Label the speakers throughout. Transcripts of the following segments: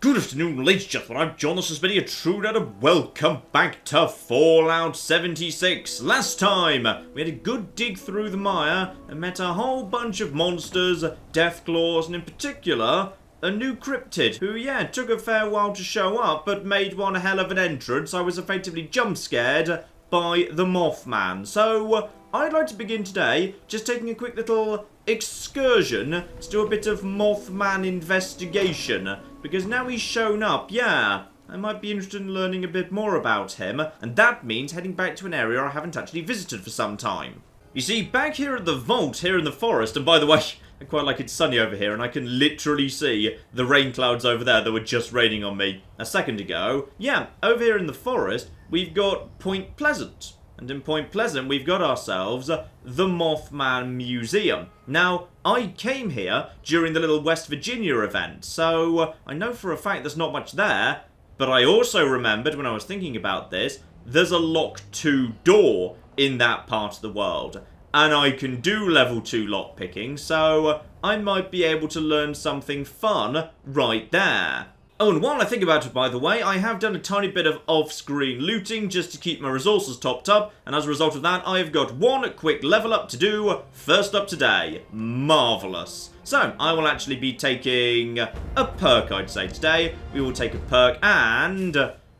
Speaker 1: Good afternoon, ladies and gentlemen, I'm John, this has been a true nerd, and welcome back to Fallout 76. Last time, we had a good dig through the mire, and met a whole bunch of monsters, deathclaws, and in particular, a new cryptid, who, yeah, took a fair while to show up, but made one hell of an entrance. I was effectively jump-scared by the Mothman. So, I'd like to begin today just taking a quick little excursion to do a bit of Mothman investigation, because now he's shown up, yeah, I might be interested in learning a bit more about him, and that means heading back to an area I haven't actually visited for some time. You see, back here at the vault, here in the forest, and by the way, I quite like it's sunny over here, and I can literally see the rain clouds over there that were just raining on me a second ago. Yeah, over here in the forest, we've got Point Pleasant. And in Point Pleasant, we've got ourselves the Mothman Museum. Now, I came here during the little West Virginia event, so I know for a fact there's not much there, but I also remembered when I was thinking about this, there's a locked 2 door in that part of the world. And I can do level 2 lockpicking, so I might be able to learn something fun right there. Oh, and while I think about it, by the way, I have done a tiny bit of off-screen looting just to keep my resources topped up, and as a result of that, I have got one quick level up to do, first up today. Marvellous. So, I will actually be taking a perk, I'd say, today. We will take a perk, and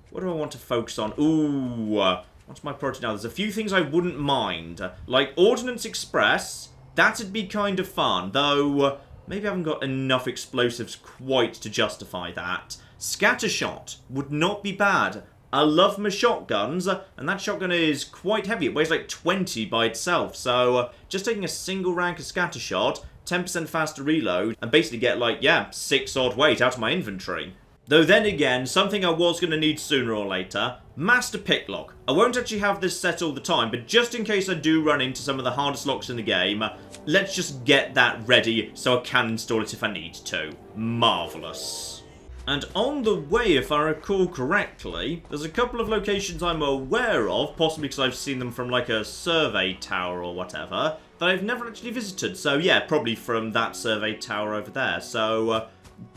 Speaker 1: what do I want to focus on? Ooh, what's my priority now? There's a few things I wouldn't mind, like Ordnance Express. That'd be kind of fun, though maybe I haven't got enough explosives quite to justify that. Scattershot would not be bad. I love my shotguns, and that shotgun is quite heavy. It weighs like 20 by itself, so just taking a single rank of Scattershot, 10% faster reload, and basically get like, yeah, 6 odd weight out of my inventory. Though then again, something I was going to need sooner or later, Master Picklock. I won't actually have this set all the time, but just in case I do run into some of the hardest locks in the game, let's just get that ready so I can install it if I need to. Marvellous. And on the way, if I recall correctly, there's a couple of locations I'm aware of, possibly because I've seen them from like a survey tower or whatever, that I've never actually visited. So yeah, probably from that survey tower over there. So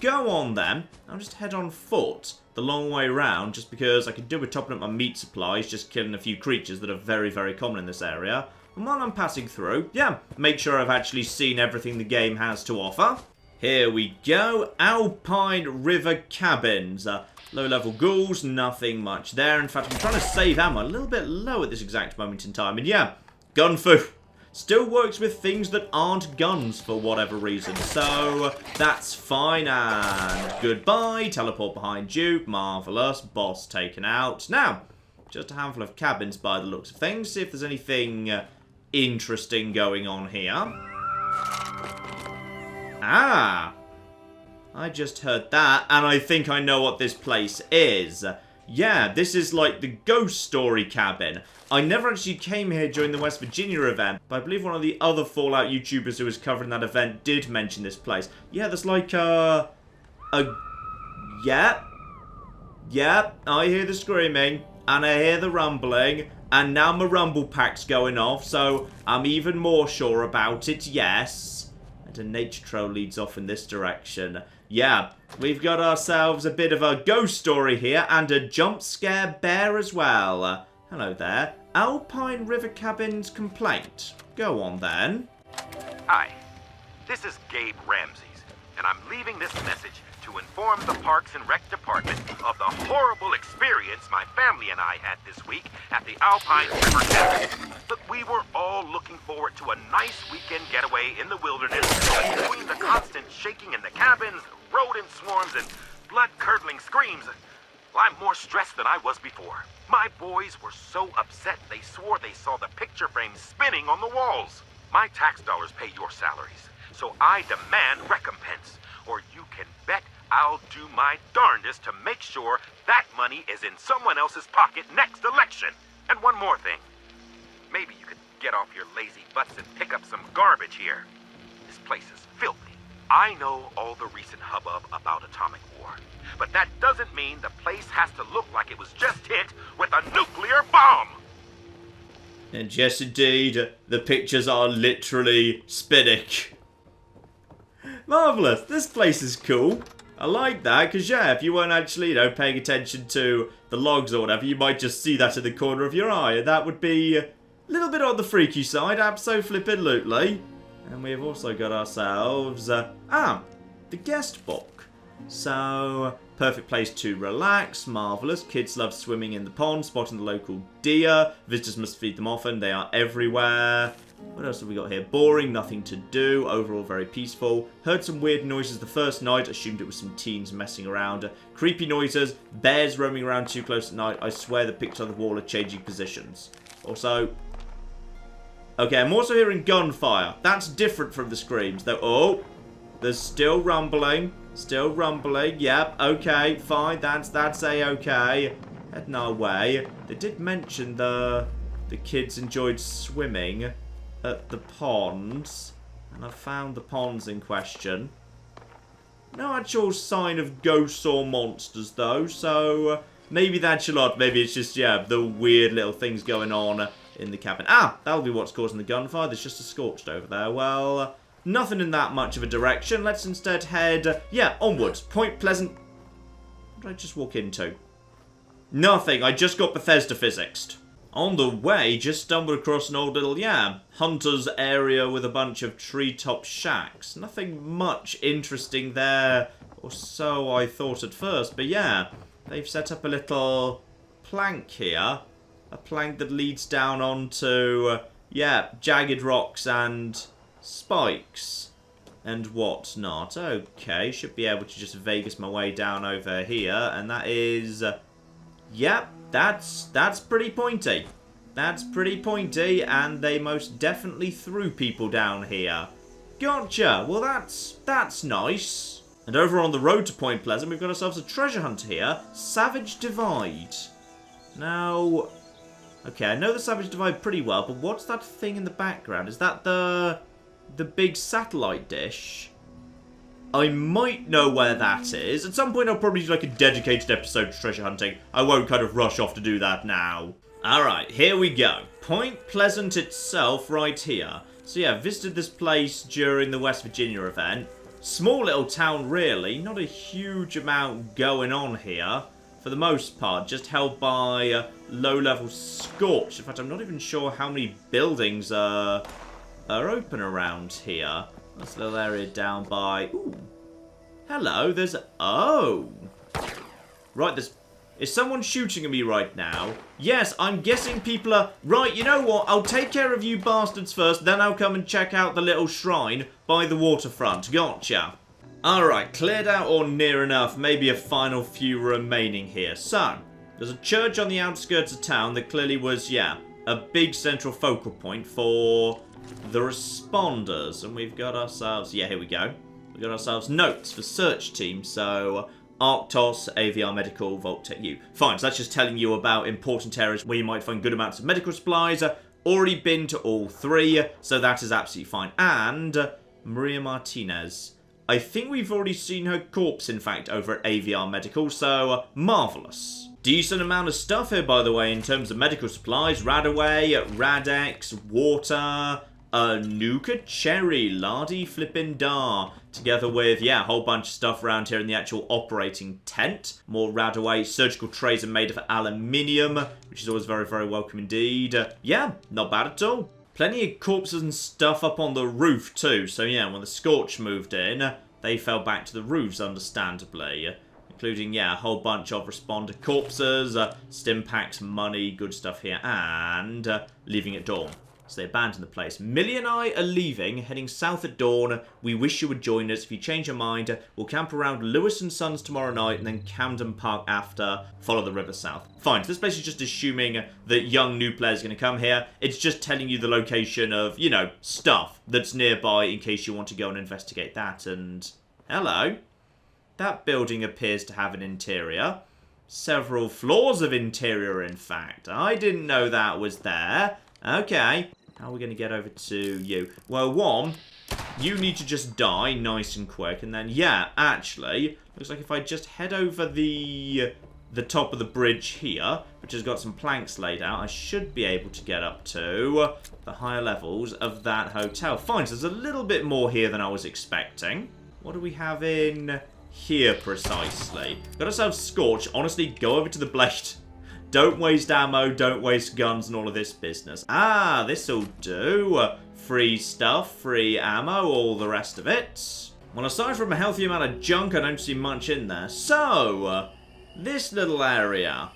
Speaker 1: go on then. I'll just head on foot the long way around, just because I could do with topping up my meat supplies, just killing a few creatures that are very, very common in this area. And while I'm passing through, yeah, make sure I've actually seen everything the game has to offer. Here we go. Alpine River Cabins. Low-level ghouls, nothing much there. In fact, I'm trying to save ammo a little bit low at this exact moment in time. And yeah, gun fu still works with things that aren't guns for whatever reason. So that's fine, and goodbye. Teleport behind you. Marvellous. Boss taken out. Now, just a handful of cabins by the looks of things. See if there's anything interesting going on here. Ah! I just heard that, and I think I know what this place is. Yeah, this is like the ghost story cabin. I never actually came here during the West Virginia event, but I believe one of the other Fallout YouTubers who was covering that event did mention this place. Yeah, there's like Yep, I hear the screaming, and I hear the rumbling, and now my rumble pack's going off, so I'm even more sure about it, yes. And a nature trail leads off in this direction. Yeah, we've got ourselves a bit of a ghost story here, and a jump scare bear as well. Hello there. Alpine River Cabins complaint. Go on then.
Speaker 2: Hi, this is Gabe Ramses, and I'm leaving this message to inform the Parks and Rec Department of the horrible experience my family and I had this week at the Alpine River Cabins. But we were all looking forward to a nice weekend getaway in the wilderness, but between the constant shaking in the cabins, rodent swarms, and blood-curdling screams, well, I'm more stressed than I was before. My boys were so upset they swore they saw the picture frames spinning on the walls. My tax dollars pay your salaries, so I demand recompense, or you can bet I'll do my darndest to make sure that money is in someone else's pocket next election. And one more thing. Maybe you could get off your lazy butts and pick up some garbage here. This place is filthy. I know all the recent hubbub about atomic war, but that doesn't mean the place has to look like it was just hit with a nuclear bomb!
Speaker 1: And yes, indeed, the pictures are literally spinning. Marvellous, this place is cool. I like that, because, yeah, if you weren't actually, you know, paying attention to the logs or whatever, you might just see that in the corner of your eye, and that would be a little bit on the freaky side, abso-flippin'-lutely. And we have also got ourselves, the guest book. So, perfect place to relax, marvellous. Kids love swimming in the pond, spotting the local deer. Visitors must feed them often, they are everywhere. What else have we got here? Boring, nothing to do, overall very peaceful. Heard some weird noises the first night, assumed it was some teens messing around. Creepy noises, bears roaming around too close at night. I swear the pictures on the wall are changing positions. Also, okay, I'm also hearing gunfire. That's different from the screams, though. Oh, there's still rumbling. Still rumbling. Yep, okay, fine. That's A-okay. Heading our way. They did mention the kids enjoyed swimming at the ponds, and I found the ponds in question. No actual sign of ghosts or monsters though, so maybe that's a lot. Maybe it's just, yeah, the weird little things going on in the cabin. That'll be what's causing the gunfire. There's just a scorched over there. Well, nothing in that much of a direction. Let's instead head, onwards. Point Pleasant. What did I just walk into? Nothing. I just got Bethesda physicsed. On the way, just stumbled across an old little, hunter's area with a bunch of treetop shacks. Nothing much interesting there, or so I thought at first. But yeah, they've set up a little plank here. A plank that leads down onto, jagged rocks and spikes and whatnot. Okay, should be able to just Vegas my way down over here. And that is, that's pretty pointy. That's pretty pointy, and they most definitely threw people down here. Gotcha. Well, that's nice. And over on the road to Point Pleasant, we've got ourselves a treasure hunter here. Savage Divide. Now, okay, I know the Savage Divide pretty well, but what's that thing in the background? Is that the big satellite dish? I might know where that is. At some point, I'll probably do like a dedicated episode to treasure hunting. I won't kind of rush off to do that now. Alright, here we go. Point Pleasant itself right here. So yeah, visited this place during the West Virginia event. Small little town, really. Not a huge amount going on here. For the most part, just held by low-level Scorch. In fact, I'm not even sure how many buildings are open around here. That's a little area down by... Ooh. Hello, there's... Oh. Right, there's... Is someone shooting at me right now? Yes, I'm guessing people are... Right, you know what? I'll take care of you bastards first, then I'll come and check out the little shrine by the waterfront. Gotcha. Alright, cleared out or near enough. Maybe a final few remaining here. So, there's a church on the outskirts of town that clearly was, a big central focal point for the responders. And we've got ourselves... here we go. We've got ourselves notes for search team. So, Arctos, AVR Medical, Voltec U. Fine, so that's just telling you about important areas where you might find good amounts of medical supplies. Already been to all three, so that is absolutely fine. And Maria Martinez. I think we've already seen her corpse, in fact, over at AVR Medical, so marvellous. Decent amount of stuff here, by the way, in terms of medical supplies. Radaway, Radex, water, Nuka Cherry, Lardy Flippin' Dar. Together with, a whole bunch of stuff around here in the actual operating tent. More Radaway. Surgical trays are made of aluminium, which is always very, very welcome indeed. Not bad at all. Plenty of corpses and stuff up on the roof too. So when the Scorch moved in, they fell back to the roofs, understandably. Including, a whole bunch of responder corpses, stim packs, money, good stuff here, and leaving at dawn. So they abandoned the place. Millie and I are leaving, heading south at dawn. We wish you would join us. If you change your mind, we'll camp around Lewis and Sons tomorrow night, and then Camden Park after. Follow the river south. Fine, so this place is just assuming that young new players are going to come here. It's just telling you the location of, stuff that's nearby in case you want to go and investigate that. And hello. That building appears to have an interior. Several floors of interior, in fact. I didn't know that was there. Okay, how are we going to get over to you? Well, one, you need to just die nice and quick. And then, actually, looks like if I just head over the top of the bridge here, which has got some planks laid out, I should be able to get up to the higher levels of that hotel. Fine, so there's a little bit more here than I was expecting. What do we have in here precisely. Got ourselves Scorch. Honestly, go over to the blade. Don't waste ammo, don't waste guns and all of this business. Ah, this'll do. Free stuff, free ammo, all the rest of it. Well, aside from a healthy amount of junk, I don't see much in there. So, this little area.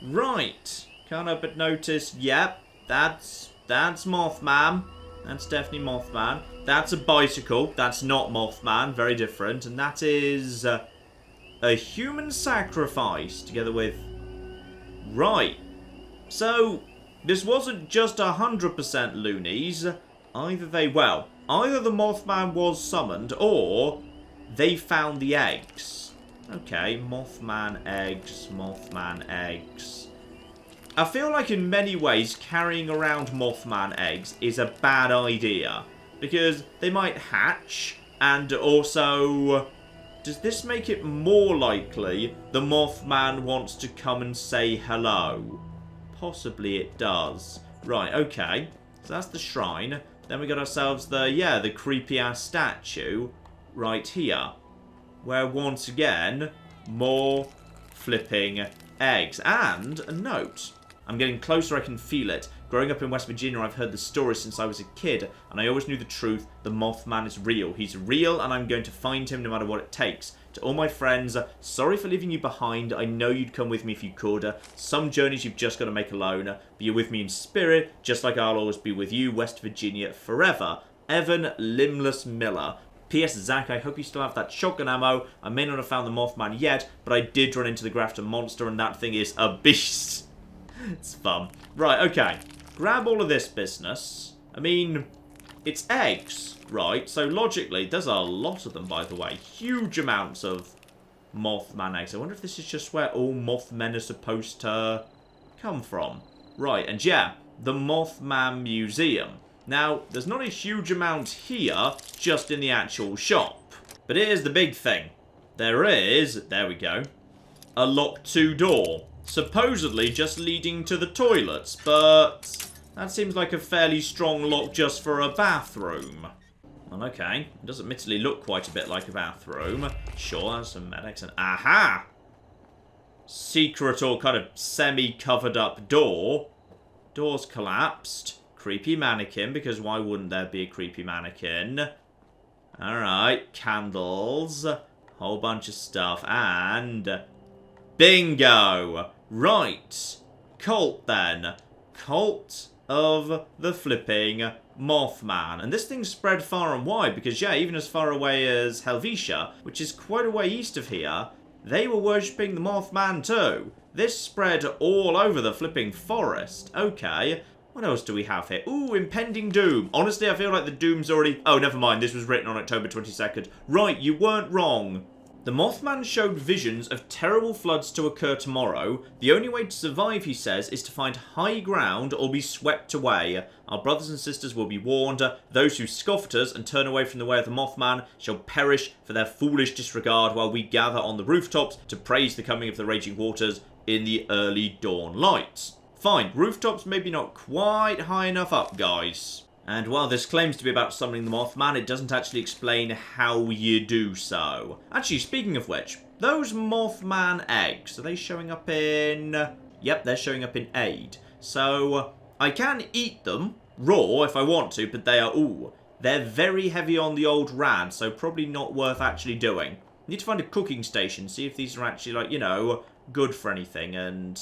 Speaker 1: Right. Can't help but notice, yep, that's Mothman. That's definitely Mothman. That's a bicycle. That's not Mothman. Very different. And that is a human sacrifice together with... Right. So, this wasn't just 100% loonies. Either the Mothman was summoned or they found the eggs. Okay, Mothman Eggs, Mothman Eggs. I feel like in many ways carrying around Mothman eggs is a bad idea. Because they might hatch, and also... Does this make it more likely the Mothman wants to come and say hello? Possibly it does. Right, okay. So that's the shrine. Then we got ourselves the creepy-ass statue right here. Where once again, more flipping eggs. And a note. I'm getting closer, I can feel it. Growing up in West Virginia, I've heard the story since I was a kid, and I always knew the truth. The Mothman is real. He's real, and I'm going to find him no matter what it takes. To all my friends, sorry for leaving you behind. I know you'd come with me if you could. Some journeys you've just got to make alone. But you're with me in spirit, just like I'll always be with you, West Virginia, forever. Evan Limbless Miller. P.S. Zach, I hope you still have that shotgun ammo. I may not have found the Mothman yet, but I did run into the Grafton monster, and that thing is a beast. It's fun. Right, okay. Grab all of this business. I mean, it's eggs, right? So logically, there's a lot of them, by the way. Huge amounts of Mothman eggs. I wonder if this is just where all Mothmen are supposed to come from. Right, and yeah, the Mothman Museum. Now, there's not a huge amount here, just in the actual shop. But here's the big thing. There we go, a locked 2 door. Supposedly just leading to the toilets, but that seems like a fairly strong lock just for a bathroom. Well, okay. It does admittedly look quite a bit like a bathroom. Sure, there's some medics and... Aha! Secret or kind of semi-covered up door. Door's collapsed. Creepy mannequin, because why wouldn't there be a creepy mannequin? Alright, candles. Whole bunch of stuff, and... Bingo! Right. Cult, then. Cult of the flipping Mothman. And this thing spread far and wide, because, yeah, even as far away as Helvetia, which is quite a way east of here, they were worshipping the Mothman too. This spread all over the flipping forest. Okay. What else do we have here? Ooh, impending doom. Honestly, I feel like the doom's already... Oh, never mind. This was written on October 22nd. Right, you weren't wrong. The Mothman showed visions of terrible floods to occur tomorrow. The only way to survive, he says, is to find high ground or be swept away. Our brothers and sisters will be warned. Those who scoff at us and turn away from the way of the Mothman shall perish for their foolish disregard while we gather on the rooftops to praise the coming of the raging waters in the early dawn light. Fine, rooftops maybe not quite high enough up, guys. And while this claims to be about summoning the Mothman, it doesn't actually explain how you do so. Actually, speaking of which, those Mothman eggs, are they showing up in... Yep, they're showing up in aid. So, I can eat them raw if I want to, but they are... Ooh, they're very heavy on the old rad, so probably not worth actually doing. Need to find a cooking station, see if these are actually, like, you know, good for anything. And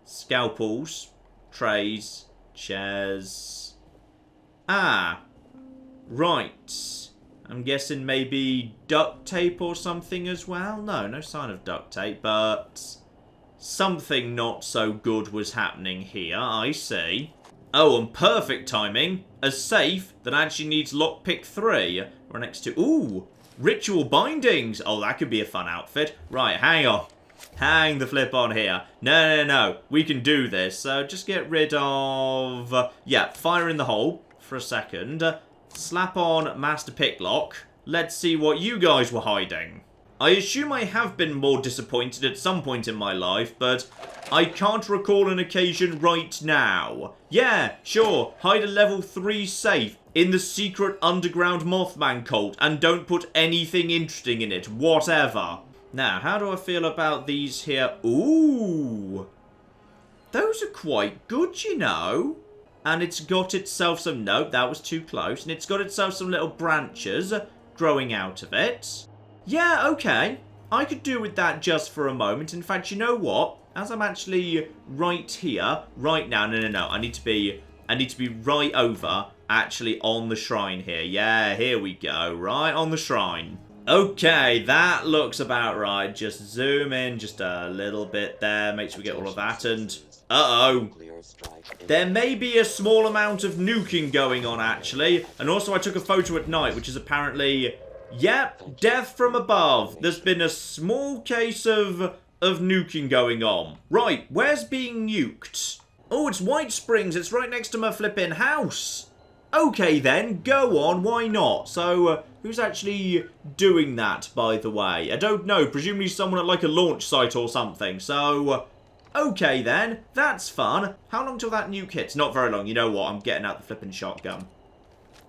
Speaker 1: scalpels, trays, chairs... Ah, right. I'm guessing maybe duct tape or something as well? No, no sign of duct tape, but something not so good was happening here, I see. Oh, and perfect timing. A safe that actually needs lockpick 3. Right next to... Ooh, ritual bindings. Oh, that could be a fun outfit. Right, hang on. Hang the flip on here. No. We can do this. So just get rid of... yeah, fire in the hole. For a second. Slap on Master Picklock. Let's see what you guys were hiding. I assume I have been more disappointed at some point in my life, but I can't recall an occasion right now. Yeah, sure, hide a level 3 safe. in the secret underground Mothman cult and don't put anything interesting in it, whatever. Now, how do I feel about these here? Ooh. Those are quite good, you know. And it's got itself some... Nope, that was too close. And it's got itself some little branches growing out of it. Yeah, okay. I could do with that just for a moment. In fact, you know what? As I'm actually right here, right now... No. I need to be right over, actually, on the shrine here. Yeah, here we go. Right on the shrine. Okay, that looks about right. Just zoom in just a little bit there. Make sure we get all of that. And... uh-oh. There may be a small amount of nuking going on, actually. And also, I took a photo at night, which is apparently... Yep, death from above. There's been a small case of nuking going on. Right, where's being nuked? Oh, it's White Springs. It's right next to my flipping house. Okay, then. Go on. Why not? So, who's actually doing that, by the way? I don't know. Presumably someone at, like, a launch site or something. So... okay, then. That's fun. How long till that nuke hits? Not very long. You know what? I'm getting out the flipping shotgun.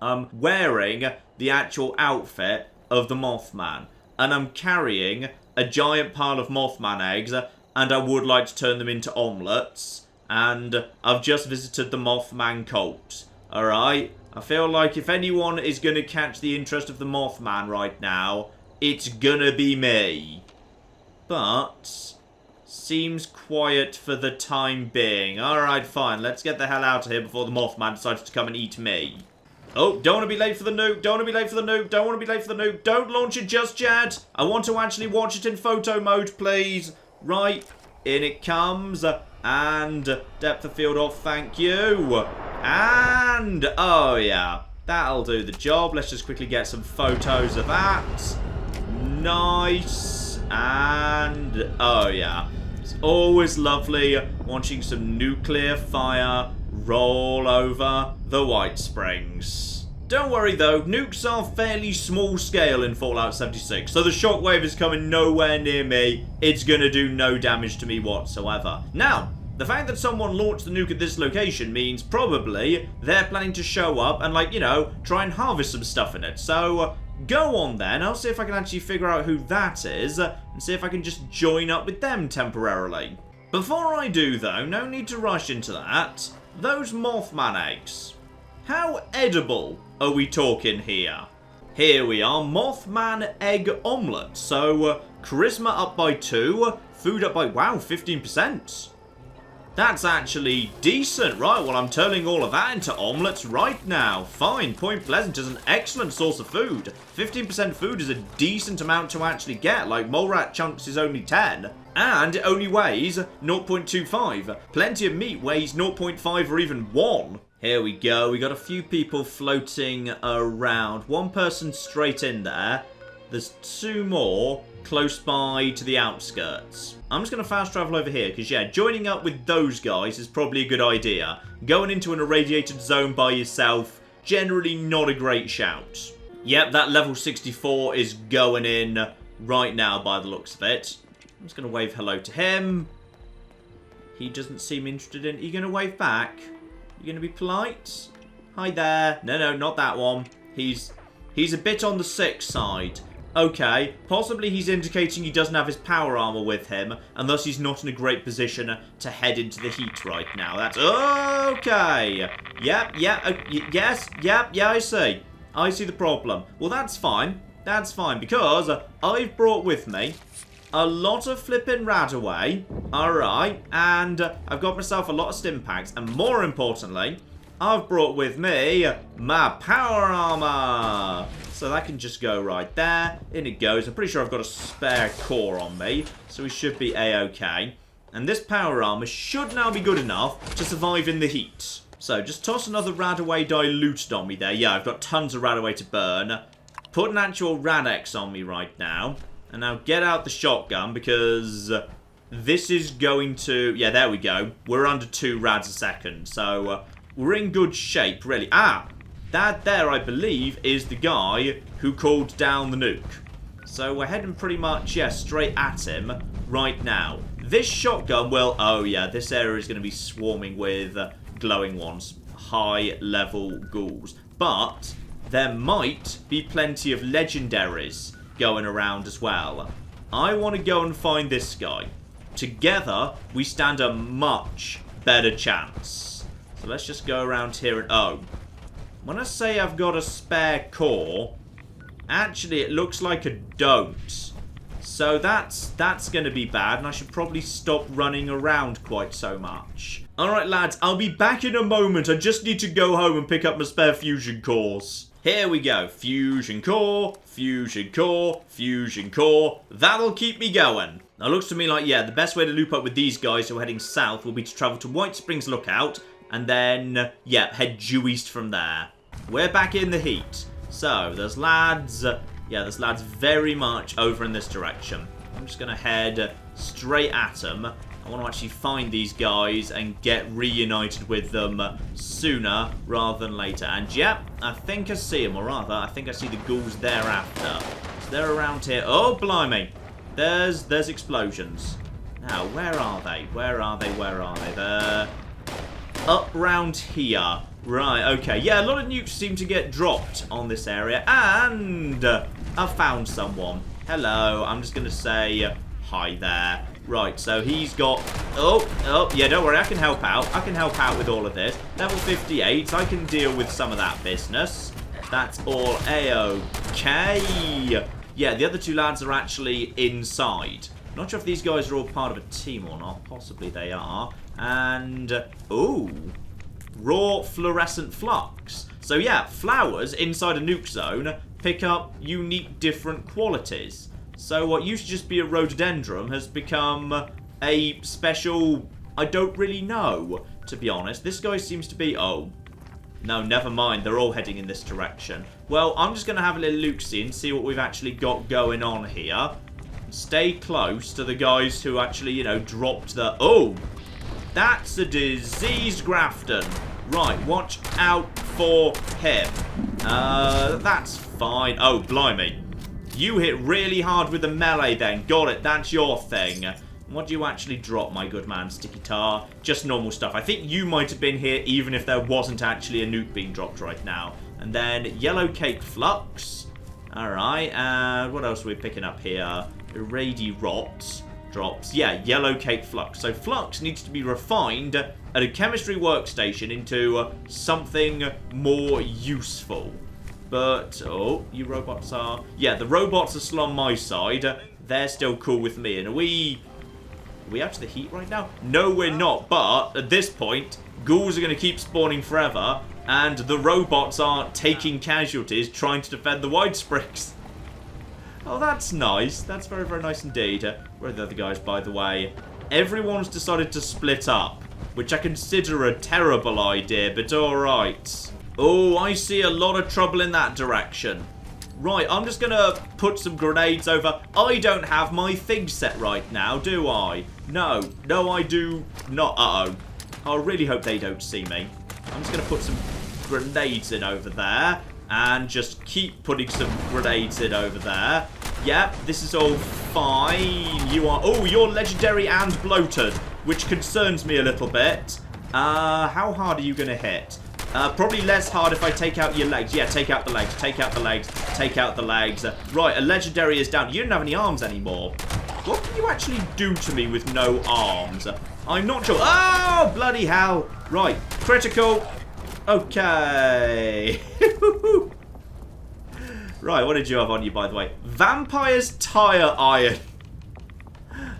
Speaker 1: I'm wearing the actual outfit of the Mothman. And I'm carrying a giant pile of Mothman eggs. And I would like to turn them into omelettes. And I've just visited the Mothman cult. Alright? I feel like if anyone is going to catch the interest of the Mothman right now, it's gonna be me. But... seems quiet for the time being. Alright, fine. Let's get the hell out of here before the Mothman decides to come and eat me. Oh, don't want to be late for the nuke. Don't want to be late for the nuke. Don't want to be late for the nuke. Don't launch it just yet. I want to actually watch it in photo mode, please. Right. In it comes. And depth of field off, thank you. And, oh yeah. That'll do the job. Let's just quickly get some photos of that. Nice. And, oh yeah. It's always lovely watching some nuclear fire roll over the White Springs. Don't worry though, nukes are fairly small scale in Fallout 76, so the shockwave is coming nowhere near me. It's gonna do no damage to me whatsoever. Now, the fact that someone launched the nuke at this location means probably they're planning to show up and, like, you know, try and harvest some stuff in it. So, go on then. I'll see if I can actually figure out who that is and see if I can just join up with them temporarily. Before I do, though, no need to rush into that. Those Mothman eggs. How edible are we talking here? Here we are, Mothman egg omelette. So, charisma up by 2, food up by, wow, 15%. That's actually decent. Right, well, I'm turning all of that into omelettes right now. Fine, Point Pleasant is an excellent source of food. 15% food is a decent amount to actually get. Like, Mole Rat Chunks is only 10. And it only weighs 0.25. Plenty of Meat weighs 0.5 or even 1. Here we go. We got a few people floating around. One person straight in there. There's 2 more close by to the outskirts. I'm just going to fast travel over here because, yeah, joining up with those guys is probably a good idea. Going into an irradiated zone by yourself, generally not a great shout. Yep, that level 64 is going in right now by the looks of it. I'm just going to wave hello to him. He doesn't seem interested in... Are you going to wave back? You going to be polite? Hi there. No, not that one. He's a bit on the sick side. Okay, possibly he's indicating he doesn't have his power armor with him, and thus he's not in a great position to head into the heat right now. That's okay. Yep, yes, yeah, I see. I see the problem. Well, that's fine. That's fine, because I've brought with me a lot of flippin' Radaway. Alright, and I've got myself a lot of stim packs, and more importantly, I've brought with me my power armor. So that can just go right there. In it goes. I'm pretty sure I've got a spare core on me, so we should be A-okay. And this power armor should now be good enough to survive in the heat. So just toss another Radaway diluted on me there. Yeah, I've got tons of Radaway to burn. Put an actual Radex on me right now. And now get out the shotgun because this is going to... Yeah, there we go. We're under 2 rads a second. So we're in good shape, really. Ah! That there, I believe, is the guy who called down the nuke. So we're heading pretty much, yeah, straight at him right now. This shotgun, well, oh yeah, this area is going to be swarming with glowing ones. High-level ghouls. but there might be plenty of legendaries going around as well. I want to go and find this guy. Together, we stand a much better chance. So let's just go around here and... Oh. When I say I've got a spare core, actually it looks like I don't. So that's going to be bad, and I should probably stop running around quite so much. Alright lads, I'll be back in a moment. I just need to go home and pick up my spare fusion cores. Here we go. Fusion core, fusion core, fusion core. That'll keep me going. Now, it looks to me like, yeah, the best way to loop up with these guys who are heading south will be to travel to White Springs Lookout, and then, yeah, head due east from there. We're back in the heat. So, there's lads, yeah, there's lads very much over in this direction. I'm just going to head straight at them. I want to actually find these guys and get reunited with them sooner rather than later. And, yep, I think I see them, or rather, I think I see the ghouls thereafter. So, they're around here. Oh, blimey. There's explosions. Now, where are they? Where are they? Where are they? They're up round here. Right, okay. Yeah, a lot of nukes seem to get dropped on this area. And I found someone. Hello. I'm just going to say hi there. Right, so he's got... Oh, yeah, don't worry. I can help out. I can help out with all of this. Level 58. I can deal with some of that business. That's all A-okay. Yeah, the other two lads are actually inside. Not sure if these guys are all part of a team or not. Possibly they are. And, ooh, raw fluorescent flux. So yeah, flowers inside a nuke zone pick up unique different qualities. So what used to just be a rhododendron has become a special... I don't really know, to be honest. This guy seems to be... Oh, no, never mind. They're all heading in this direction. Well, I'm just going to have a little look-see and see what we've actually got going on here. Stay close to the guys who actually, you know, dropped the... Oh, that's a diseased Grafton. Right, watch out for him. That's fine. Oh, blimey. You hit really hard with the melee then. Got it. That's your thing. What do you actually drop, my good man, Sticky Tar? Just normal stuff. I think you might have been here even if there wasn't actually a nuke being dropped right now. And then Yellowcake Flux. Alright, and what else are we picking up here? Irradi Rot drops. Yeah, Yellowcake Flux. So Flux needs to be refined at a chemistry workstation into something more useful. But, oh, you robots are... Yeah, the robots are still on my side. They're still cool with me. And are we out to the heat right now? No, we're not. But at this point, ghouls are going to keep spawning forever. And the robots are taking casualties trying to defend the White Springs. Oh, that's nice. That's very, very nice indeed. Where are the other guys, by the way? Everyone's decided to split up, which I consider a terrible idea, but alright. Oh, I see a lot of trouble in that direction. Right, I'm just going to put some grenades over. I don't have my thing set right now, do I? No, I do not. Uh-oh. I really hope they don't see me. I'm just going to put some grenades in over there. And just keep putting some grenades in over there. Yep, this is all fine. You are... Oh, you're legendary and bloated, which concerns me a little bit. How hard are you going to hit? Probably less hard if I take out your legs. Yeah, take out the legs, take out the legs, take out the legs. Right, a legendary is down. You don't have any arms anymore. What can you actually do to me with no arms? I'm not sure. Oh, bloody hell. Right, critical. Okay. Right, what did you have on you, by the way? Vampire's Tire Iron.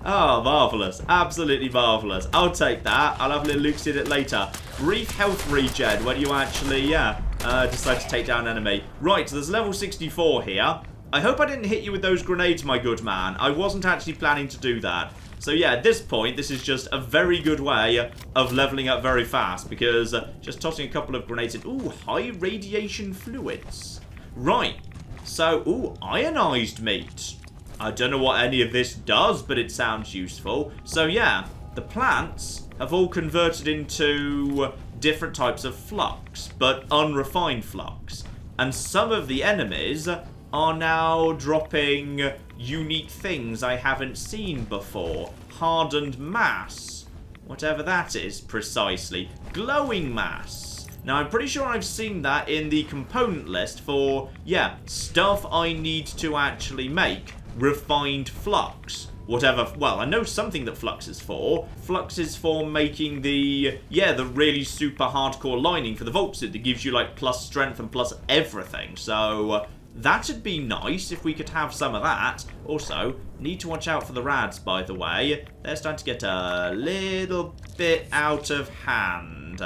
Speaker 1: Oh, marvellous. Absolutely marvellous. I'll take that. I'll have a little look at it later. Brief health regen when you actually, decide to take down an enemy. Right, so there's level 64 here. I hope I didn't hit you with those grenades, my good man. I wasn't actually planning to do that. So yeah, at this point, this is just a very good way of leveling up very fast. Because just tossing a couple of grenades in... Ooh, high radiation fluids. Right. So, ooh, ionized meat. I don't know what any of this does, but it sounds useful. So yeah, the plants have all converted into different types of flux, but unrefined flux. And some of the enemies are now dropping unique things I haven't seen before. Hardened mass. Whatever that is, precisely. Glowing mass. Now, I'm pretty sure I've seen that in the component list for, yeah, stuff I need to actually make. Refined flux. Whatever, well, I know something that flux is for. Flux is for making the, yeah, the really super hardcore lining for the Vault suit that gives you, like, plus strength and plus everything. So, that'd be nice if we could have some of that. Also, need to watch out for the rads, by the way. They're starting to get a little bit out of hand.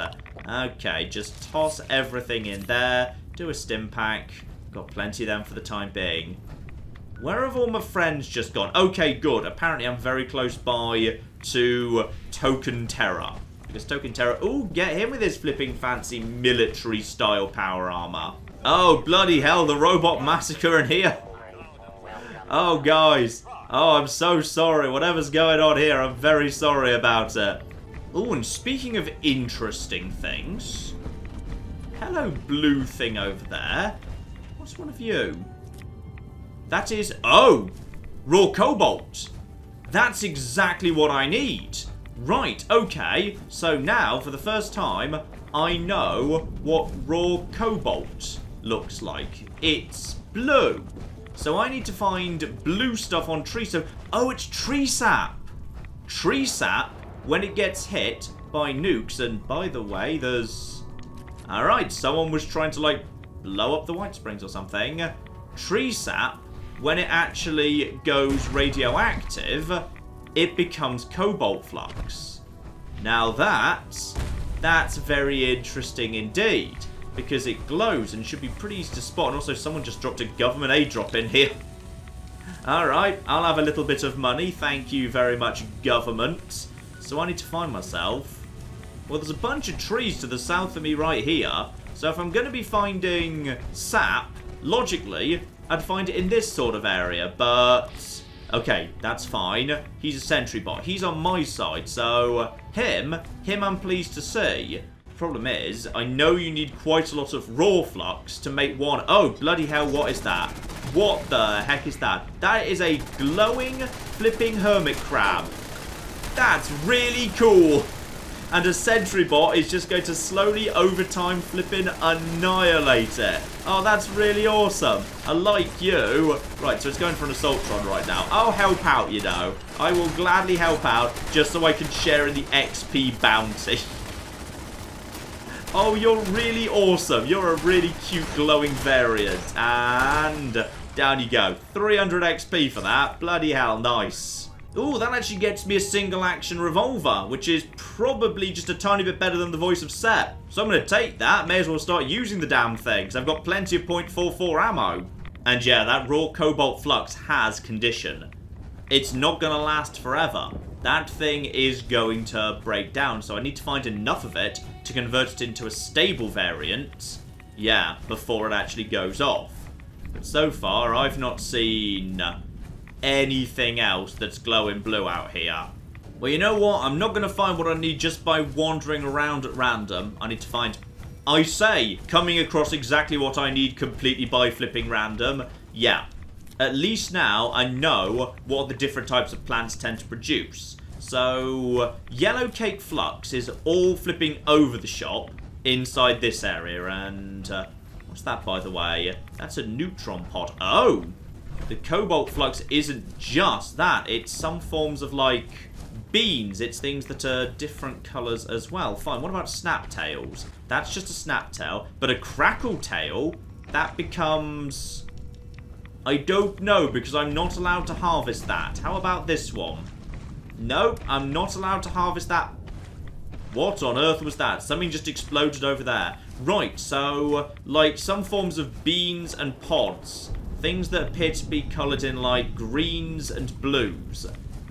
Speaker 1: Okay, just toss everything in there. Do a stim pack. Got plenty of them for the time being. Where have all my friends just gone? Okay, good. Apparently I'm very close by to Token Terror. Because Token Terror... Ooh, get him with his flipping fancy military-style power armor. Oh, bloody hell, the robot massacre in here. Oh, guys. Oh, I'm so sorry. Whatever's going on here, I'm very sorry about it. Oh, and speaking of interesting things... Hello, blue thing over there. What's one of you? That is... Oh! Raw cobalt! That's exactly what I need. Right, okay. So now, for the first time, I know what raw cobalt looks like. It's blue. So I need to find blue stuff on tree. So, oh, it's tree sap. Tree sap, when it gets hit by nukes, and by the way, there's... Alright, someone was trying to, like, blow up the White Springs or something. Tree sap, when it actually goes radioactive, it becomes cobalt flux. Now that's very interesting indeed, because it glows and should be pretty easy to spot. And also, someone just dropped a government aid drop in here. Alright, I'll have a little bit of money. Thank you very much, government. So I need to find myself... Well, there's a bunch of trees to the south of me right here. So if I'm going to be finding sap, logically, I'd find it in this sort of area. But, okay, that's fine. He's a sentry bot. He's on my side. So him I'm pleased to see. Problem is, I know you need quite a lot of raw flux to make one. Oh, bloody hell, what is that? What the heck is that? That is a glowing, flipping hermit crab. That's really cool. And a sentry bot is just going to slowly, over time, flipping annihilate it. Oh, that's really awesome. I like you. Right, so it's going for an Assaultron right now. I'll help out, you know. I will gladly help out, just so I can share in the XP bounty. Oh, you're really awesome. You're a really cute, glowing variant. And down you go. 300 XP for that. Bloody hell, nice. Ooh, that actually gets me a single action revolver, which is probably just a tiny bit better than the voice of Set. So I'm going to take that. May as well start using the damn thing, because I've got plenty of .44 ammo. And yeah, that raw cobalt flux has condition. It's not going to last forever. That thing is going to break down, so I need to find enough of it to convert it into a stable variant. Yeah, before it actually goes off. But so far, I've not seen anything else that's glowing blue out here. Well, you know what? I'm not going to find what I need just by wandering around at random. I need to find, I say, coming across exactly what I need completely by flipping random. Yeah. At least now I know what the different types of plants tend to produce. So, Yellowcake Flux is all flipping over the shop inside this area. And, what's that, by the way? That's a neutron pod. Oh! The cobalt flux isn't just that. It's some forms of, like, beans. It's things that are different colours as well. Fine, what about snaptails? That's just a snaptail. But a crackletail, that becomes... I don't know, because I'm not allowed to harvest that. How about this one? Nope, I'm not allowed to harvest that. What on earth was that? Something just exploded over there. Right, so, like, some forms of beans and pods. Things that appear to be coloured in, like, greens and blues.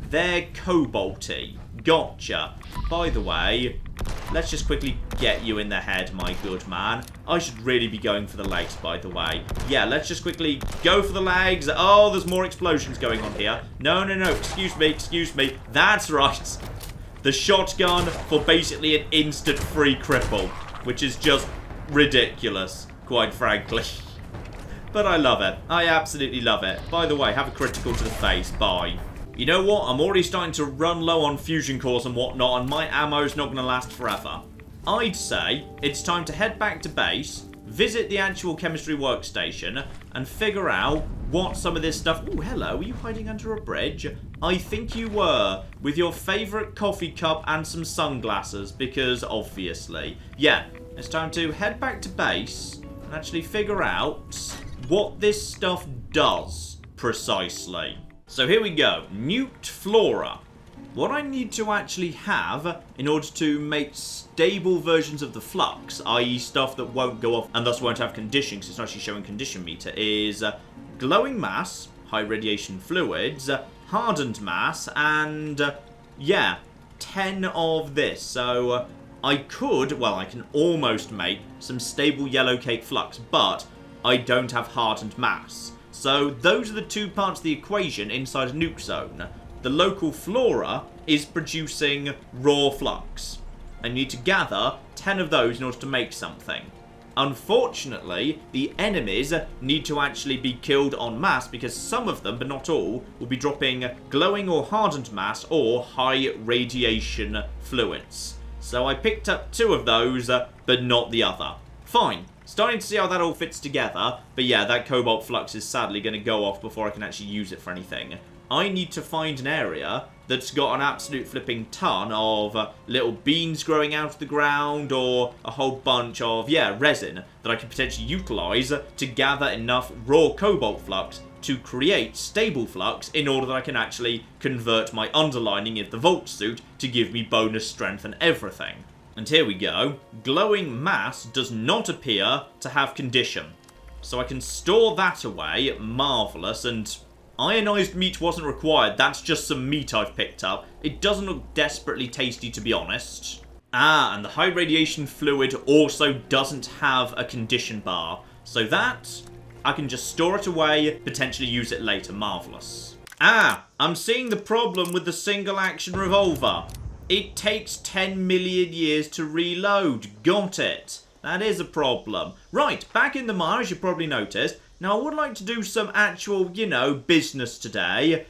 Speaker 1: They're cobalty. Gotcha. By the way, let's just quickly get you in the head, my good man. I should really be going for the legs, by the way. Yeah, let's just quickly go for the legs. Oh, there's more explosions going on here. No, no, no. Excuse me, excuse me. That's right. The shotgun for basically an instant free cripple, which is just ridiculous, quite frankly. But I love it. I absolutely love it. By the way, have a critical to the face. Bye. You know what? I'm already starting to run low on fusion cores and whatnot, and my ammo's not going to last forever. I'd say it's time to head back to base, visit the actual chemistry workstation, and figure out what some of this stuff... Ooh, hello, were you hiding under a bridge? I think you were, with your favourite coffee cup and some sunglasses, because obviously. Yeah, it's time to head back to base and actually figure out what this stuff does, precisely. So here we go, nuked flora. What I need to actually have in order to make stable versions of the flux, i.e. stuff that won't go off and thus won't have condition, because it's not actually showing condition meter, is glowing mass, high radiation fluids, hardened mass, and yeah, 10 of this. So I can almost make some stable Yellowcake Flux, but I don't have hardened mass. So those are the two parts of the equation inside a nuke zone. The local flora is producing raw flux. I need to gather 10 of those in order to make something. Unfortunately, the enemies need to actually be killed en masse because some of them, but not all, will be dropping glowing or hardened mass or high radiation fluids. So I picked up 2 of those, but not the other. Fine. Starting to see how that all fits together, but yeah, that cobalt flux is sadly going to go off before I can actually use it for anything. I need to find an area that's got an absolute flipping ton of little beans growing out of the ground or a whole bunch of, resin that I can potentially utilise to gather enough raw cobalt flux to create stable flux in order that I can actually convert my underlining into the Volt suit to give me bonus strength and everything. And here we go. Glowing mass does not appear to have condition. So I can store that away. Marvellous. And ionized meat wasn't required. That's just some meat I've picked up. It doesn't look desperately tasty, to be honest. Ah, and the high radiation fluid also doesn't have a condition bar. So that, I can just store it away, potentially use it later. Marvellous. Ah, I'm seeing the problem with the single action revolver. It takes 10 million years to reload. Got it. That is a problem. Right, back in the mire, as you probably noticed. Now, I would like to do some actual, business today.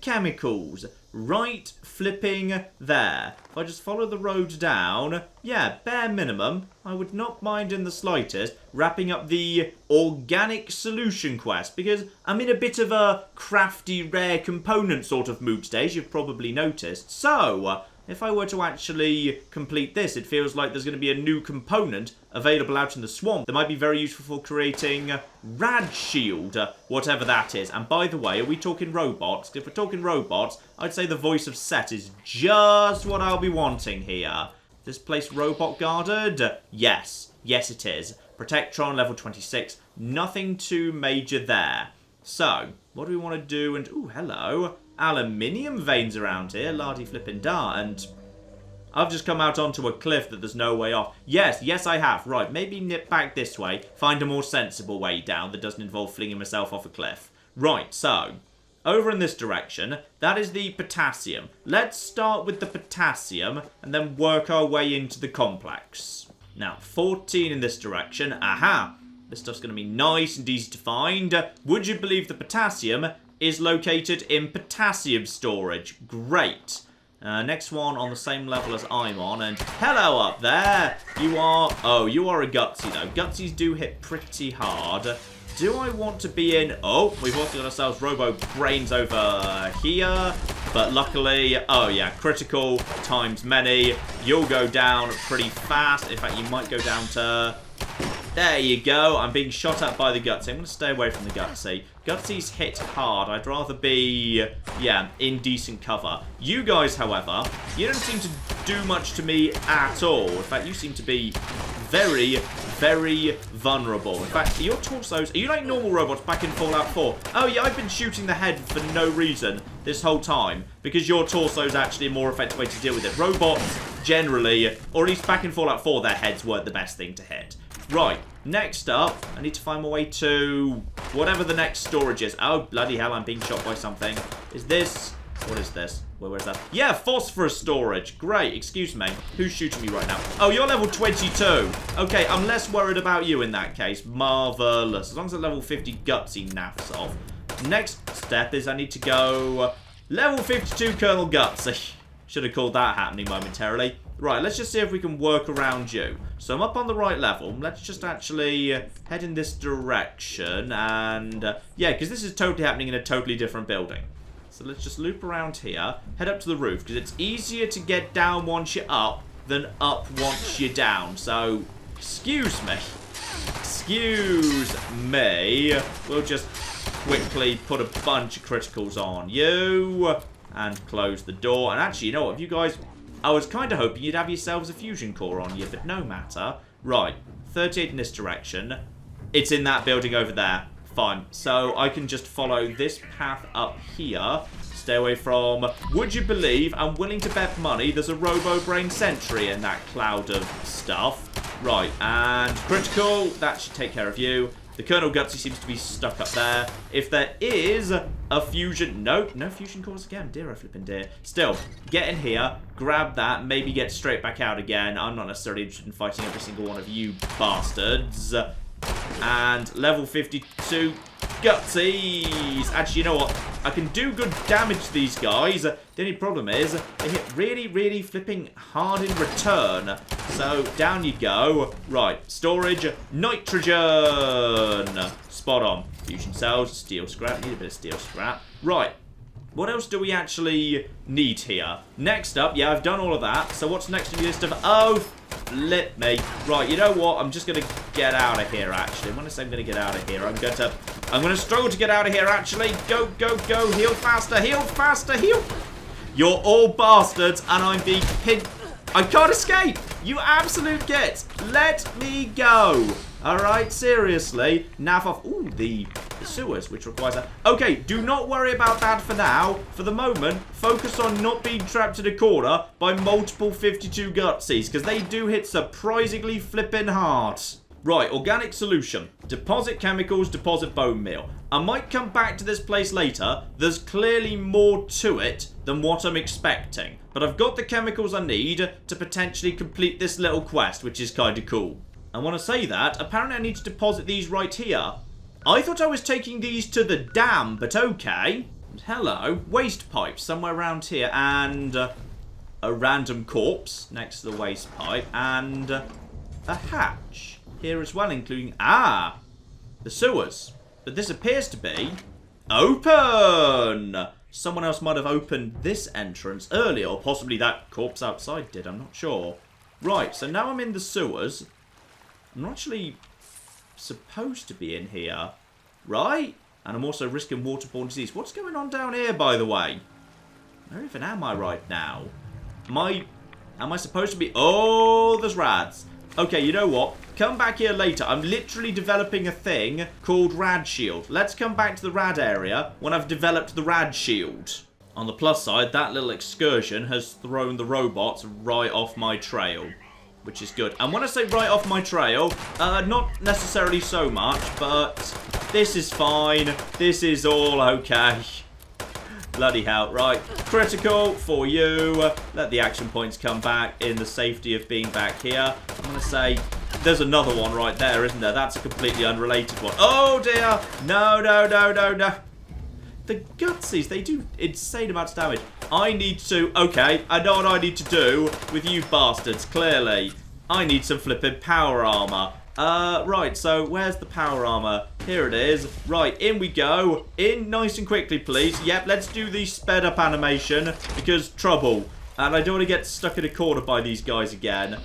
Speaker 1: Chemicals. Right flipping there. If I just follow the road down, bare minimum, I would not mind in the slightest wrapping up the organic solution quest, because I'm in a bit of a crafty, rare component sort of mood today, as you've probably noticed. So, if I were to actually complete this, it feels like there's going to be a new component available out in the swamp that might be very useful for creating Rad Shield, whatever that is. And by the way, are we talking robots? If we're talking robots, I'd say the voice of Set is just what I'll be wanting here. This place robot guarded? Yes. Yes, it is. Protectron level 26. Nothing too major there. So, what do we want to do? And, ooh, hello. Aluminium veins around here, lardy flippin' da, and I've just come out onto a cliff that there's no way off. Yes, I have. Right, maybe nip back this way, find a more sensible way down that doesn't involve flinging myself off a cliff. Right, so, over in this direction, that is the potassium. Let's start with the potassium and then work our way into the complex. Now, 14 in this direction. Aha! This stuff's going to be nice and easy to find. Would you believe the potassium is located in potassium storage? Great. Next one on the same level as I'm on, and hello up there. You are a gutsy though. Gutsies do hit pretty hard. Do I want to be in? Oh, we've also got ourselves Robo Brains over here, but luckily, critical times many. You'll go down pretty fast. In fact, you might go down to... There you go. I'm being shot at by the Gutsy. I'm going to stay away from the Gutsy. Gutsy's hit hard. I'd rather be, in decent cover. You guys, however, you don't seem to do much to me at all. In fact, you seem to be very, very vulnerable. In fact, your torsos... Are you like normal robots back in Fallout 4? Oh, yeah, I've been shooting the head for no reason this whole time. Because your torso's actually a more effective way to deal with it. Robots, generally, or at least back in Fallout 4, their heads weren't the best thing to hit. Right, next up, I need to find my way to whatever the next storage is. Oh, bloody hell, I'm being shot by something. Is this... What is this? Where's that? Yeah, phosphorus storage. Great, excuse me. Who's shooting me right now? Oh, you're level 22. Okay, I'm less worried about you in that case. Marvellous. As long as the level 50 Gutsy naffs off. Next step is I need to go... level 52 Colonel Gutsy. Should have called that happening momentarily. Right, let's just see if we can work around you. So I'm up on the right level. Let's just actually head in this direction. And, yeah, because this is totally happening in a totally different building. So let's just loop around here. Head up to the roof, because it's easier to get down once you're up than up once you're down. So, excuse me. Excuse me. We'll just quickly put a bunch of criticals on you. And close the door. And actually, you know what? If you guys... I was kind of hoping you'd have yourselves a fusion core on you, but no matter. Right, 38 in this direction. It's in that building over there. Fine. So I can just follow this path up here. Stay away from... Would you believe, I'm willing to bet money, there's a Robo-Brain Sentry in that cloud of stuff. Right, and critical. That should take care of you. The Colonel Gutsy seems to be stuck up there. If there is a fusion... Nope, no fusion cores again. Dear, oh flipping dear. Still, get in here, grab that, maybe get straight back out again. I'm not necessarily interested in fighting every single one of you bastards. And level 52... Gutsies! Actually, you know what? I can do good damage to these guys. The only problem is they hit really, really flipping hard in return. So, down you go. Right, storage, nitrogen. Spot on. Fusion cells, steel scrap. Need a bit of steel scrap. Right. What else do we actually need here? Next up, yeah, I've done all of that. So what's next on the list of... Oh, flip me. Right, you know what? I'm just going to get out of here, actually. When I say I'm going to get out of here, I'm going to struggle to get out of here, actually. Go, go, go. Heal faster, heal faster, heal. You're all bastards, and I'm being pinned. I can't escape. You absolute git. Let me go. All right, seriously. Nav off. Ooh, the sewers, which requires that. Okay, do not worry about that for now. For the moment, focus on not being trapped in a corner by multiple 52 Gutsies, because they do hit surprisingly flipping hard. Right, organic solution. Deposit chemicals, deposit bone meal. I might come back to this place later. There's clearly more to it than what I'm expecting. But I've got the chemicals I need to potentially complete this little quest, which is kind of cool. I want to say that. Apparently I need to deposit these right here. I thought I was taking these to the dam, but okay. Hello. Waste pipe somewhere around here. And a random corpse next to the waste pipe. And a hatch here as well, including... Ah! The sewers. But this appears to be... Open! Someone else might have opened this entrance earlier. Or possibly that corpse outside did. I'm not sure. Right, so now I'm in the sewers. I'm not actually supposed to be in here, right? And I'm also risking waterborne disease. What's going on down here, by the way? Where even am I right now? Am I supposed to be... Oh, there's rads. Okay, you know what? Come back here later. I'm literally developing a thing called Rad Shield. Let's come back to the rad area when I've developed the Rad Shield. On the plus side, that little excursion has thrown the robots right off my trail, which is good. And when I say right off my trail, not necessarily so much, but this is fine. This is all okay. Bloody hell. Right. Critical for you. Let the action points come back in the safety of being back here. I'm going to say there's another one right there, isn't there? That's a completely unrelated one. Oh, dear. No, no, no, no, no. The Gutsies, they do insane amounts of damage. I need to... Okay, I know what I need to do with you bastards, clearly. I need some flipping power armor. Right, so where's the power armor? Here it is. Right, in we go. In nice and quickly, please. Yep, let's do the sped up animation, because trouble. And I don't want to get stuck in a corner by these guys again.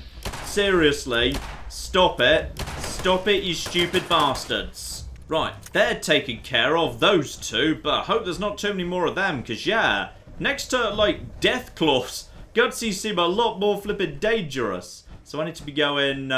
Speaker 1: Seriously, stop it. Stop it, you stupid bastards. Right, they're taking care of, those two, but I hope there's not too many more of them, because, yeah, next to, like, death claws, Gutsies seem a lot more flippin' dangerous. So I need to be going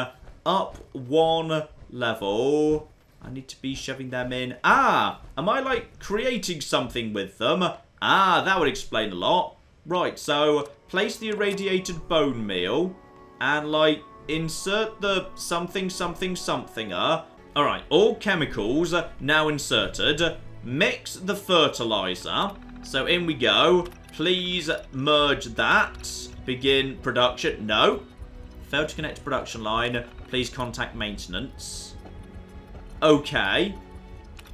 Speaker 1: up one level. I need to be shoving them in. Ah, am I, like, creating something with them? Ah, that would explain a lot. Right, so place the irradiated bone meal and, like, insert the something-something-somethinger. Alright, all chemicals now inserted. Mix the fertilizer. So in we go. Please merge that. Begin production. No. Failed to connect to production line. Please contact maintenance. Okay.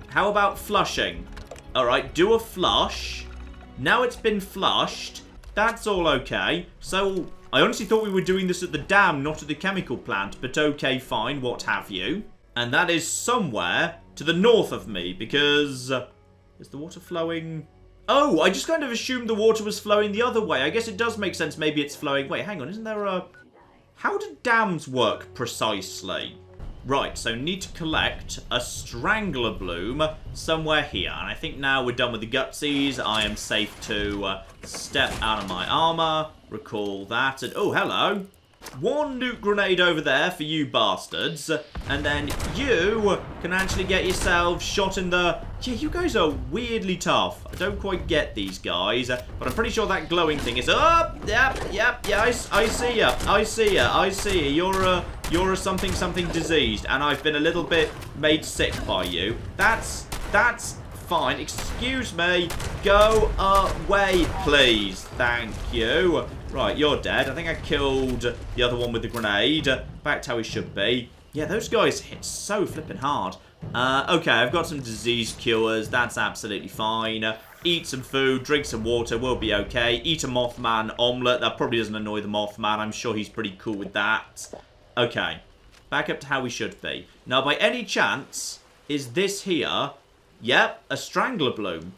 Speaker 1: How about flushing? Alright, do a flush. Now it's been flushed. That's all okay. So, I honestly thought we were doing this at the dam, not at the chemical plant. But okay, fine, what have you. And that is somewhere to the north of me, because... is the water flowing... Oh, I just kind of assumed the water was flowing the other way. I guess it does make sense. Maybe it's flowing... Wait, hang on. Isn't there a... How do dams work precisely? Right, so need to collect a strangler bloom somewhere here. And I think now we're done with the gutsies. I am safe to step out of my armor. Recall that. And oh, hello. One nuke grenade over there for you bastards. And then you can actually get yourself shot in the... Yeah, you guys are weirdly tough. I don't quite get these guys. But I'm pretty sure that glowing thing is... Oh, yep, yeah, I see ya. I see ya. You're a something diseased. And I've been a little bit made sick by you. That's fine. Excuse me. Go away, please. Thank you. Right, you're dead. I think I killed the other one with the grenade. Back to how he should be. Yeah, those guys hit so flipping hard. Okay, I've got some disease cures. That's absolutely fine. Eat some food, drink some water, we'll be okay. Eat a Mothman omelette. That probably doesn't annoy the Mothman. I'm sure he's pretty cool with that. Okay, back up to how we should be. Now, by any chance, is this here... Yep, a strangler bloom.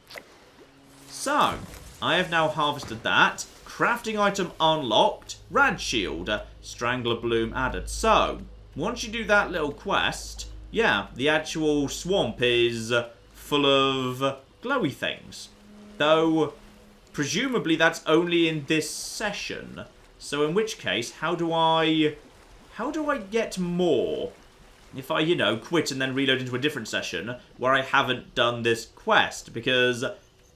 Speaker 1: So, I have now harvested that. Crafting item unlocked. Rad shield. Strangler bloom added. So, once you do that little quest, yeah, the actual swamp is full of glowy things. Though, presumably that's only in this session. So in which case, how do I get more? If I, you know, quit and then reload into a different session where I haven't done this quest, because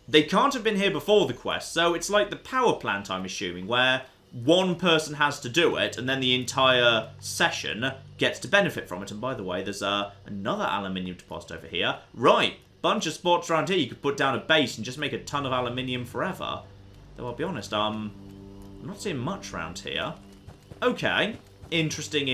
Speaker 1: they can't have been here before the quest, so it's like the power plant, I'm assuming, where one person has to do it, and then the entire session gets to benefit from it. And by the way, there's another aluminium deposit over here. Right, bunch of spots around here you could put down a base and just make a ton of aluminium forever. Though I'll be honest, I'm not seeing much around here. Okay, interesting.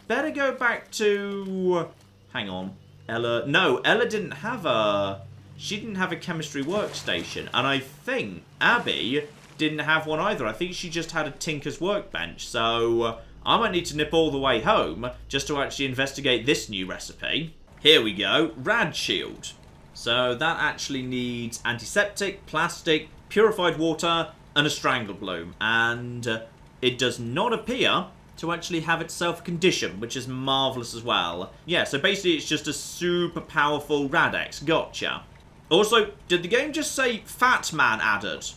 Speaker 1: Better go back to... Hang on. Ella... No, Ella didn't have a... She didn't have a chemistry workstation. And I think Abby didn't have one either. I think she just had a tinker's workbench. So I might need to nip all the way home just to actually investigate this new recipe. Here we go. Rad shield. So that actually needs antiseptic, plastic, purified water, and a strangler bloom. And it does not appear to actually have itself a condition, which is marvellous as well. Yeah, so basically it's just a super powerful Radex. Gotcha. Also, did the game just say Fat Man added?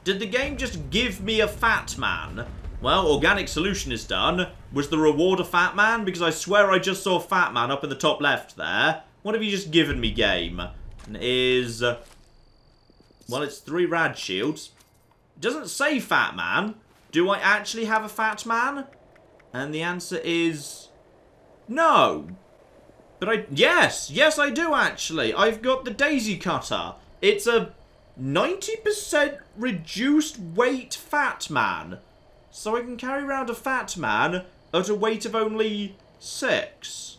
Speaker 1: Did the game just give me a Fat Man? Well, organic solution is done. Was the reward a Fat Man? Because I swear I just saw Fat Man up in the top left there. What have you just given me, game? And it is... well, it's 3 rad shields. It doesn't say Fat Man. Do I actually have a Fat Man? And the answer is... no. But yes, I do actually. I've got the daisy cutter. It's a 90% reduced weight Fat Man. So I can carry around a Fat Man at a weight of only 6.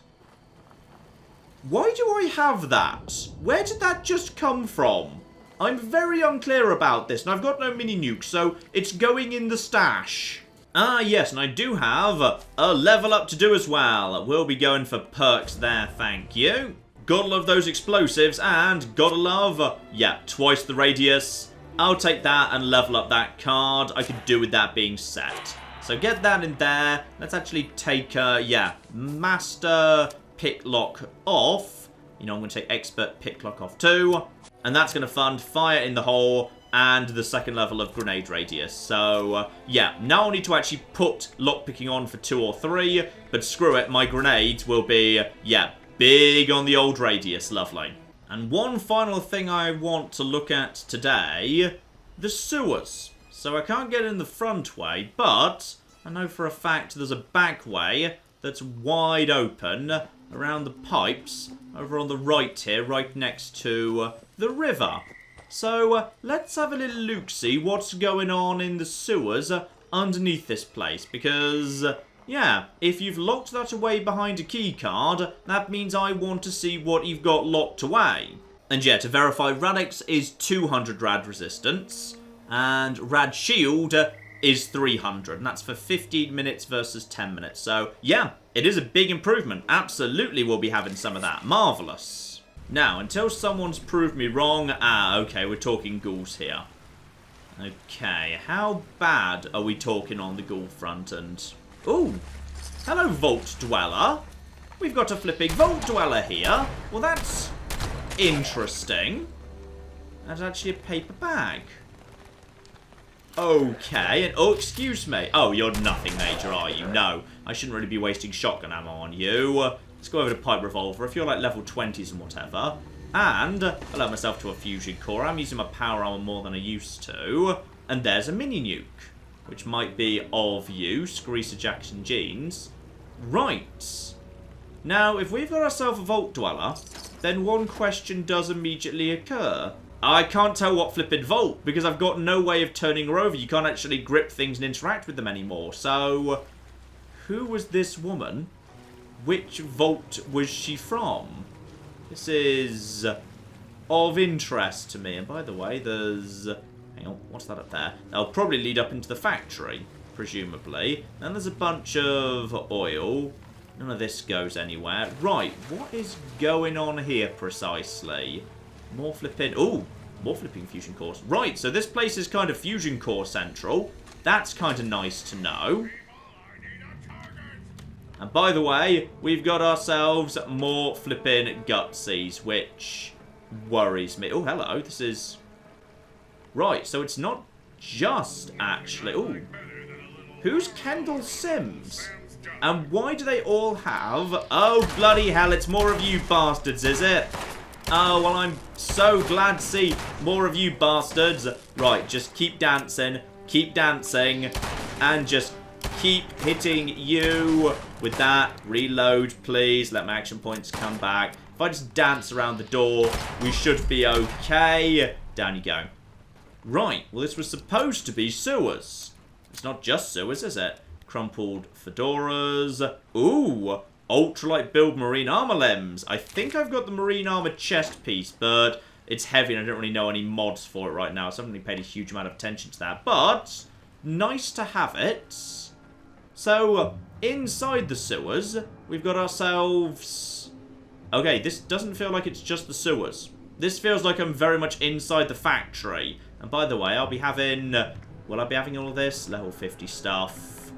Speaker 1: Why do I have that? Where did that just come from? I'm very unclear about this, and I've got no mini nuke, so it's going in the stash. Ah, yes, and I do have a level up to do as well. We'll be going for perks there, thank you. Gotta love those explosives, and gotta love, yeah, twice the radius. I'll take that and level up that card. I could do with that being set. So get that in there. Let's actually take, yeah, Master Picklock off. You know, I'm going to take Expert Picklock off too. And that's going to fund Fire in the Hole and the second level of Grenade Radius. So, yeah, now I'll need to actually put lockpicking on for 2 or 3. But screw it, my grenades will be, yeah, big on the old radius. Lovely. And one final thing I want to look at today, the sewers. So I can't get in the front way, but I know for a fact there's a back way that's wide open around the pipes over on the right here, right next to the river. So let's have a little look-see what's going on in the sewers underneath this place, because yeah, if you've locked that away behind a key card, that means I want to see what you've got locked away. And yeah, to verify, Radix is 200 rad resistance. And Rad Shield is 300, and that's for 15 minutes versus 10 minutes. So, yeah, it is a big improvement. Absolutely we'll be having some of that. Marvellous. Now, until someone's proved me wrong... okay, we're talking ghouls here. Okay, how bad are we talking on the ghoul front? And... ooh, hello, Vault Dweller. We've got a flipping Vault Dweller here. Well, that's interesting. That's actually a paper bag. Okay, and oh, excuse me. Oh, you're nothing major, are you? No, I shouldn't really be wasting shotgun ammo on you. Let's go over to pipe revolver if you're like level 20s and whatever. And allow myself to a fusion core. I'm using my power armor more than I used to. And there's a mini nuke, which might be of use. Greaser Jackson jeans. Right. Now, if we've got ourselves a Vault Dweller, then one question does immediately occur. I can't tell what flippin' vault, because I've got no way of turning her over. You can't actually grip things and interact with them anymore. So, who was this woman? Which vault was she from? This is of interest to me. And by the way, there's... hang on, what's that up there? That'll probably lead up into the factory, presumably. And there's a bunch of oil. None of this goes anywhere. Right, what is going on here precisely? More flipping... ooh, more flipping fusion cores. Right, so this place is kind of fusion core central. That's kind of nice to know. And by the way, we've got ourselves more flipping gutsies, which worries me. Oh, hello, this is... right, so it's not just actually... ooh. Who's Kendall Sims? And why do they all have... oh, bloody hell, it's more of you bastards, is it? Oh, well, I'm so glad to see more of you bastards. Right, just keep dancing, and just keep hitting you with that. Reload, please. Let my action points come back. If I just dance around the door, we should be okay. Down you go. Right, well, this was supposed to be sewers. It's not just sewers, is it? Crumpled fedoras. Ooh, ultralight build marine armor limbs. I think I've got the marine armor chest piece, but it's heavy and I don't really know any mods for it right now, so I haven't really paid a huge amount of attention to that. But, nice to have it. So, inside the sewers, we've got ourselves... okay, this doesn't feel like it's just the sewers. This feels like I'm very much inside the factory. And by the way, I'll be having... will I be having all of this? Level 50 stuff.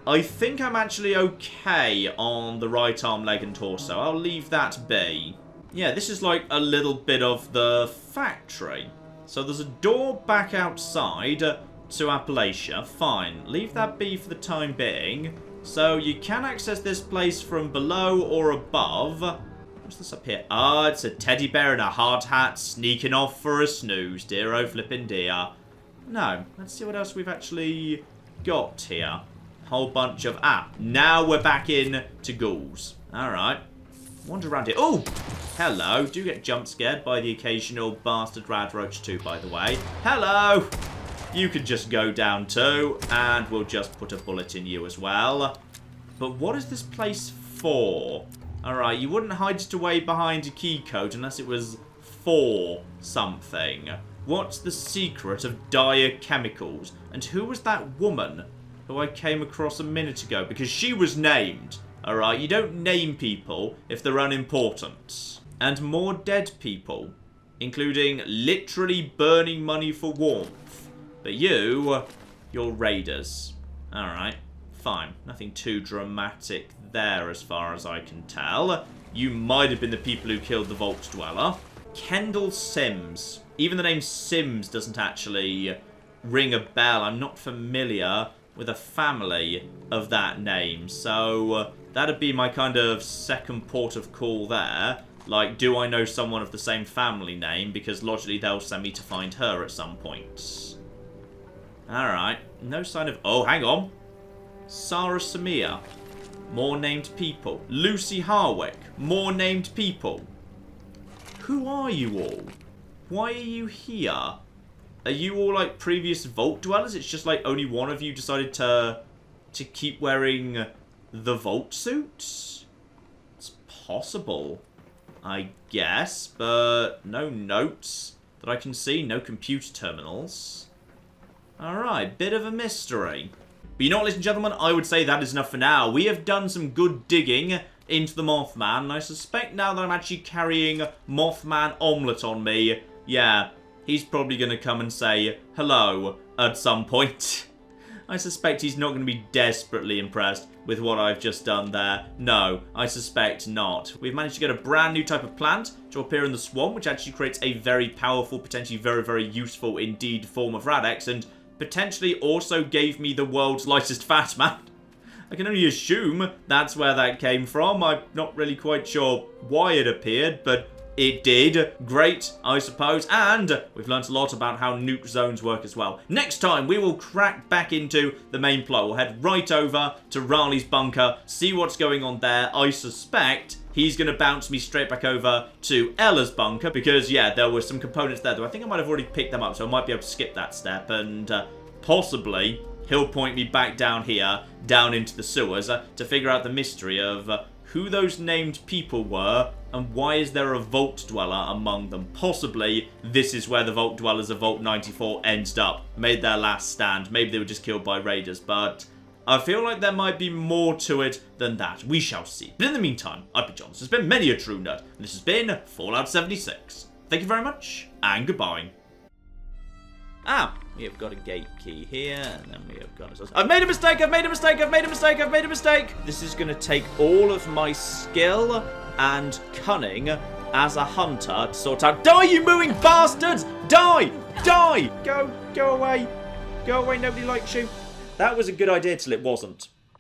Speaker 1: I think I'm actually okay on the right arm, leg, and torso. I'll leave that be. Yeah, this is like a little bit of the factory. So there's a door back outside to Appalachia. Fine. Leave that be for the time being. So you can access this place from below or above. What's this up here? Ah, it's a teddy bear in a hard hat sneaking off for a snooze. Dear oh flippin' dear. No. Let's see what else we've actually got here. Whole bunch of... now we're back in to ghouls. Alright. Wander around here. Oh! Hello. Do get jump scared by the occasional bastard rad roach too, by the way. Hello! You can just go down too, and we'll just put a bullet in you as well. But what is this place for? Alright, you wouldn't hide it away behind a key code unless it was for something. What's the secret of dire chemicals? And who was that woman who I came across a minute ago? Because she was named. Alright, you don't name people if they're unimportant. And more dead people, including literally burning money for warmth. But you're raiders. Alright, fine. Nothing too dramatic there as far as I can tell. You might have been the people who killed the Vault Dweller. Kendall Sims. Even the name Sims doesn't actually ring a bell. I'm not familiar with a family of that name. So that'd be my kind of second port of call there. Like, do I know someone of the same family name? Because logically they'll send me to find her at some point. Alright. No sign of... oh, hang on. Sarah Samir. More named people. Lucy Harwick. More named people. Who are you all? Why are you here? Are you all like previous Vault Dwellers? It's just like only one of you decided to keep wearing the Vault suit? It's possible, I guess, but no notes that I can see. No computer terminals. Alright, bit of a mystery. But you know what, ladies and gentlemen, I would say that is enough for now. We have done some good digging into the Mothman, and I suspect now that I'm actually carrying Mothman Omelette on me, yeah, he's probably going to come and say hello at some point. I suspect he's not going to be desperately impressed with what I've just done there. No, I suspect not. We've managed to get a brand new type of plant to appear in the swamp, which actually creates a very powerful, potentially very, very useful indeed form of Radex, and potentially also gave me the world's lightest fat man. I can only assume that's where that came from. I'm not really quite sure why it appeared, but it did. Great, I suppose. And we've learnt a lot about how nuke zones work as well. Next time, we will crack back into the main plot. We'll head right over to Raleigh's bunker, see what's going on there. I suspect he's going to bounce me straight back over to Ella's bunker because, yeah, there were some components there, though I think I might have already picked them up, so I might be able to skip that step, and possibly he'll point me back down here, down into the sewers, to figure out the mystery of who those named people were and why is there a Vault Dweller among them. Possibly this is where the Vault Dwellers of Vault 94 ended up, made their last stand. Maybe they were just killed by raiders, but I feel like there might be more to it than that. We shall see. But in the meantime, I've been John. This has been many a true nerd, and this has been Fallout 76. Thank you very much, and goodbye. We have got a gate key here, and then we have got I've made a mistake, I've made a mistake, I've made a mistake, I've made a mistake! This is going to take all of my skill and cunning as a hunter to sort out— Die, you mooing bastards! Die! Die! Go away. Go away, nobody likes you. That was a good idea till it wasn't.